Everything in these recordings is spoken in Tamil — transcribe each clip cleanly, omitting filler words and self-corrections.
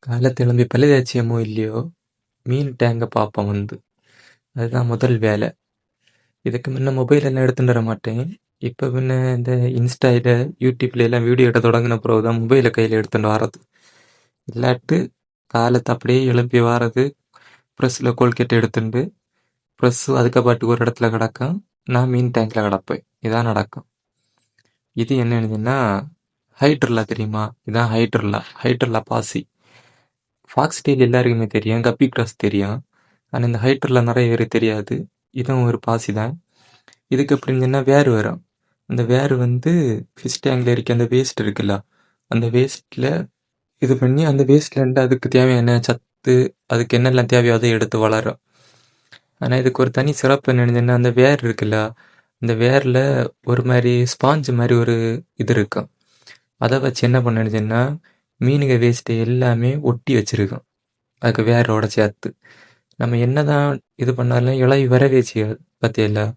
காலைல எழும்பி பல்லு தேய்ச்சியமோ இல்லையோ, மீன் டேங்க பார்ப்பேன் வந்து. அதுதான் முதல் வேலை. இதுக்கு முன்ன மொபைல் எல்லாம் எடுத்துட்டு வர மாட்டேன். இப்ப பின்ன இந்த இன்ஸ்டால, யூடியூப்ல எல்லாம் வீடியோ எடுக்க தொடங்கின பிறகு தான் மொபைலை கையில் எடுத்துட்டு வரது. இல்லாட்டு காலத்தை அப்படியே எழுப்பி வாரது, ப்ரெஸ்ஸில் கோல்கெட் எடுத்துட்டு ப்ரெஸ்ஸு அதுக்கு பாட்டுக்கு ஒரு இடத்துல கிடக்கும். நான் மீன் டேங்க்ல கிடப்பேன். இதான் நடக்கும். இது என்னன்னா ஹைட்ரல்லா தெரியுமா? இதான் ஹைட்ரல்லா. ஹைட்ரல்லா பாசி. ஃபாக்ஸ் டெயில் எல்லாருக்குமே தெரியும், கப்பி கிராஸ் தெரியும். ஆனால் இந்த ஹைட்ரல்லா நிறைய பேர் தெரியாது. இதுவும் ஒரு பாசி தான். இதுக்கு எப்படின்னு சொன்னால் வேர் வரும். அந்த வேர் வந்து ஃபிஷ் டேங்கில் இருக்க அந்த வேஸ்ட் இருக்குல்ல, அந்த வேஸ்ட்டில் இது பண்ணி அந்த வேஸ்ட்லேருந்து அதுக்கு தேவையான சத்து, அதுக்கு என்னெல்லாம் தேவையோ அதை எடுத்து வளரும். ஆனால் இதுக்கு ஒரு தனி சிறப்பு என்னென்னு, அந்த வேர் இருக்குல்ல, அந்த வேரில் ஒரு மாதிரி ஸ்பாஞ்சு மாதிரி ஒரு இது இருக்கும். அதை வச்சு என்ன பண்ணுச்சுன்னா மீனுங்க வேஸ்ட்டு எல்லாமே ஒட்டி வச்சிருக்கும் அதுக்கு வேரோட சேர்த்து. நம்ம என்னதான் இது பண்ணாலும் இழவி வரவே செய்யாது. பற்றியல்ல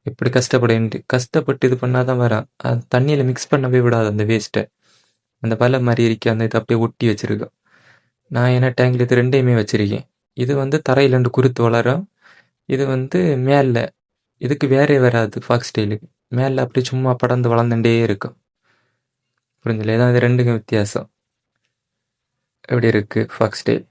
எப்படி கஷ்டப்பட்டு இது பண்ணாதான் வரான். அது தண்ணியில் மிக்ஸ் பண்ணவே விடாது அந்த வேஸ்ட்டை. அந்த வலை மாதிரி இருக்க அந்த இதை அப்படியே ஒட்டி வச்சிருக்கோம். நான் என்ன டேங்கில் இது ரெண்டையுமே வச்சிருக்கேன். இது வந்து தரையிலண்டு குருத்து வளரும். இது வந்து மேலே இதுக்கு வேறே வராது. ஃபாக்ஸ் டெயிலுக்கு மேலே அப்படி சும்மா படர்ந்து வளர்ந்துட்டே இருக்கும். புரிஞ்சல? இதான் இது ரெண்டுக்கும் வித்தியாசம். எப்படி இருக்கு ஃபாக்ஸ் டெயில்?